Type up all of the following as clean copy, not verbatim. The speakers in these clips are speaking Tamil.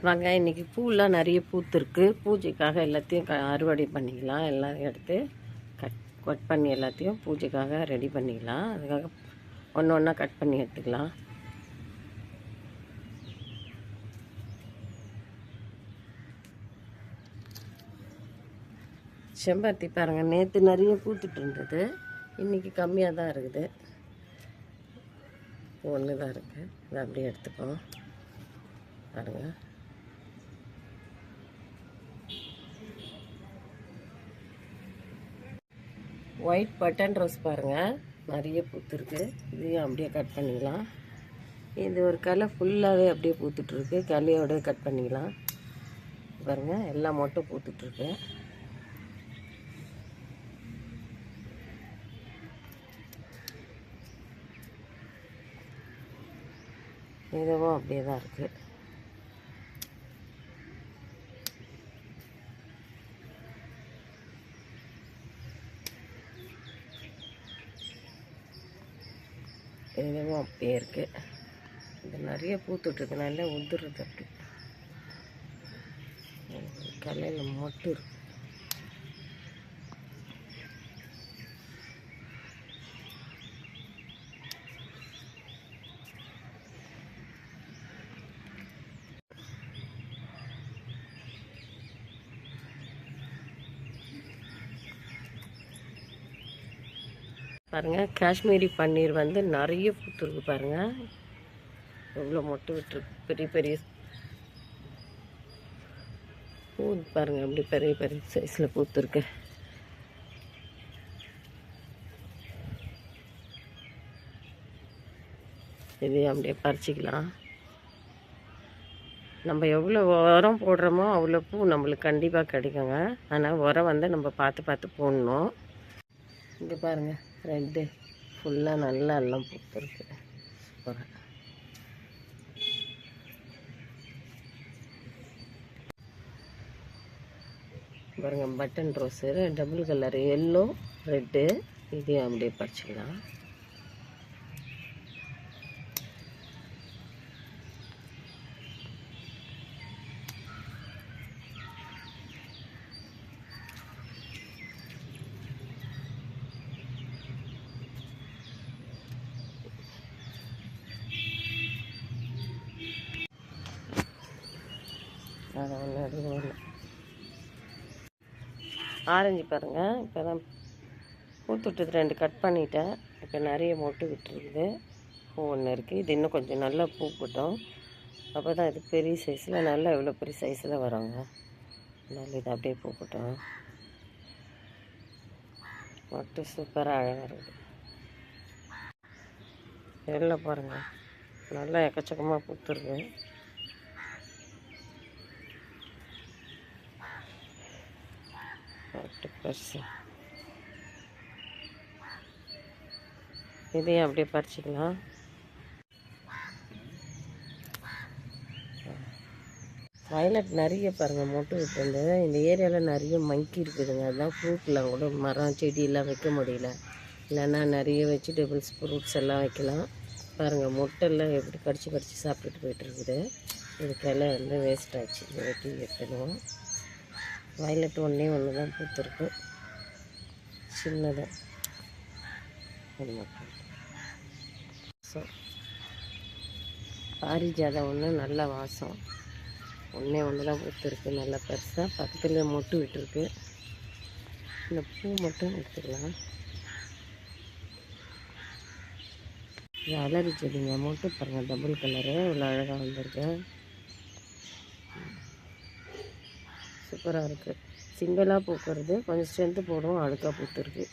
வாங்க, இன்றைக்கி பூலாம் நிறைய பூத்துருக்கு. பூஜைக்காக எல்லாத்தையும் அறுவடை பண்ணிக்கலாம். எல்லாம் எடுத்து கட் பண்ணி எல்லாத்தையும் பூஜைக்காக ரெடி பண்ணிக்கலாம். அதுக்காக ஒன்று ஒன்றா கட் பண்ணி எடுத்துக்கலாம். செம்பருத்தி பாருங்கள், நேற்று நிறைய பூத்துட்டு இருந்தது. இன்றைக்கி கம்மியாக தான் இருக்குது. ஒன்று தான் இருக்குது. அதை அப்படியே எடுத்துப்போம். பாருங்கள், ஒயிட் பட்டன் ரோஸ் பாருங்கள், நிறைய பூத்துருக்கு. இதையும் அப்படியே கட் பண்ணிக்கலாம். இது ஒரு கிளை ஃபுல்லாகவே அப்படியே பூத்துட்ருக்கு. கிளையோட கட் பண்ணிக்கலாம். பாருங்கள், எல்லாம் மட்டும் பூத்துட்ருக்கு. இதுவும் அப்படியே தான் இருக்குது. இதுவும் அப்படியே இருக்குது. இது நிறைய பூத்துட்ருக்குனால உதுறது அப்படி கலையில் மட்டும் இருக்கு. பாருங்கள், காஷ்மீரி பன்னீர் வந்து நிறைய பூத்துருக்கு. பாருங்கள், எவ்வளோ மொட்டு விட்டுருக்கு. பெரிய பெரிய பூ பாருங்கள், அப்படி பெரிய பெரிய சைஸில் பூத்துருக்கு. இதையும் அப்படியே பறிச்சிக்கலாம். நம்ம எவ்வளோ உரம் போடுறோமோ அவ்வளோ பூ நம்மளுக்கு கண்டிப்பாக கிடைக்குங்க. ஆனால் உரம் வந்து நம்ம பார்த்து பார்த்து போடணும். இங்கே பாருங்கள், ரெட்டு ஃபுல்லாக நல்லா எல்லாம் பூத்துருக்கு. பாருங்கள், button rose double colour, yellow red. இதையும் அப்படியே பறிச்சிக்கலாம். அதை ஒன்று ஆரஞ்சு பாருங்கள், இப்போ தான் பூத்துட்டுது. 2 கட் பண்ணிட்டேன். இப்போ நிறைய மொட்டு விட்டுருக்குது. பூ ஒன்று இருக்குது. இது இன்னும் கொஞ்சம் நல்லா பூ போட்டோம். அப்போ தான் இது பெரிய சைஸில் நல்லா எவ்வளோ பெரிய சைஸில் வரோங்க. அதனால் இது அப்படியே பூ போட்டோம். மொட்டு சூப்பராக அழகாக இருக்குது. எல்லாம் பாருங்கள், நல்லா எக்கச்சக்கமாக பூத்துருக்கு. பரிசு இதையும் அப்படியே பறிச்சிக்கலாம். வயலட் நிறைய பாருங்கள் மொட்டு விட்டுருந்து. இந்த ஏரியாவில் நிறைய மங்கி இருக்குதுங்க. அதுதான் ஃப்ரூட்லாம் கூட மரம் செடியெல்லாம் வைக்க முடியல. இல்லைன்னா நிறைய வெஜிடபிள்ஸ் ஃப்ரூட்ஸ் எல்லாம் வைக்கலாம். பாருங்கள், மொட்டெல்லாம் எப்படி கடிச்சு சாப்பிட்டுட்டு போயிட்டுருக்குது. இதுக்கெல்லாம் வந்து வேஸ்ட் ஆச்சு. வெட்டி வைக்கணும். வயலட் ஒன்று தான் பூத்துருக்கு, சின்னதாக. அது மட்டும் பாரிஜாதம் ஒன்று நல்ல வாசம். ஒன்று தான் பூத்துருக்கு, நல்லா பெருசாக. பக்கத்தில் மொட்டு விட்டுருக்கு. இந்த பூ மட்டும் எடுத்துக்கலாம். இது அலரி செடிங்க. மொட்டு பாருங்கள், டபுள் கலரு இவ்வளோ அழகாக வந்திருக்கு. சூப்பராக இருக்குது. சிங்கிளாக பூக்கிறது கொஞ்சம் ஸ்ட்ரென்த்து போடும். அழுக்காக பூத்துருக்கு.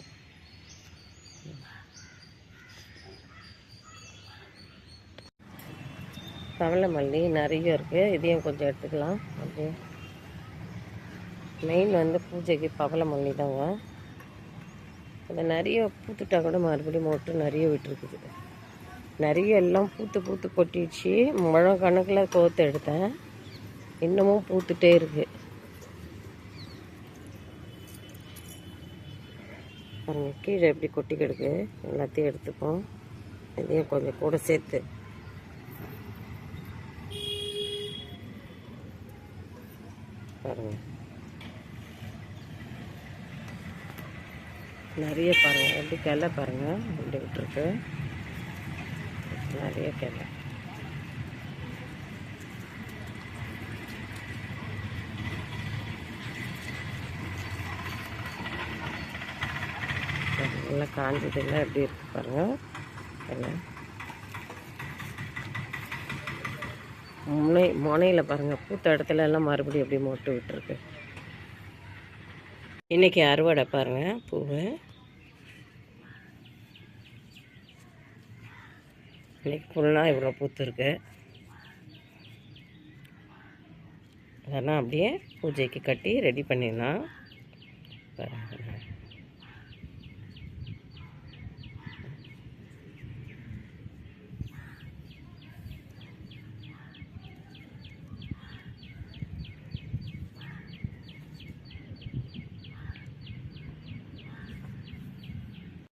பவள மல்லி நிறைய இருக்குது. இதையும் கொஞ்சம் எடுத்துக்கலாம். அப்படியே மெயின் வந்து பூஜைக்கு பவள மல்லி தாங்க. அதை நிறைய பூத்துட்டா கூட மறுபடியும் மொட்டு நிறைய விட்டுருக்குது. நிறைய எல்லாம் பூத்து கொட்டிடுச்சு. முழம் கணக்கில் கோத்து எடுத்தேன். இன்னமும் பூத்துட்டே இருக்குது. பாருங்கள், கீழே எப்படி கொட்டி கிடக்கு. எல்லாத்தையும் எடுத்துப்போம். இதையும் கொஞ்சம் கூட சேர்த்து பாருங்கள், நிறைய பாருங்கள் எப்படி கிளை பாருங்கள் எப்படி விட்டுருக்கு, நிறைய கிளை. நல்லா காஞ்சதெல்லாம் எப்படி இருக்கு பாருங்கள். கிளை முனையில் பாருங்கள், பூத்த இடத்துல எல்லாம் மறுபடியும் எப்படி மொட்டு விட்டுருக்கு. இன்றைக்கி அறுவடை பாருங்கள் பூவு. இன்றைக்கி ஃபுல்லாக இவ்வளோ பூத்துருக்கு. அதெல்லாம் அப்படியே பூஜைக்கு கட்டி ரெடி பண்ணிடலாம் பாருங்கள்.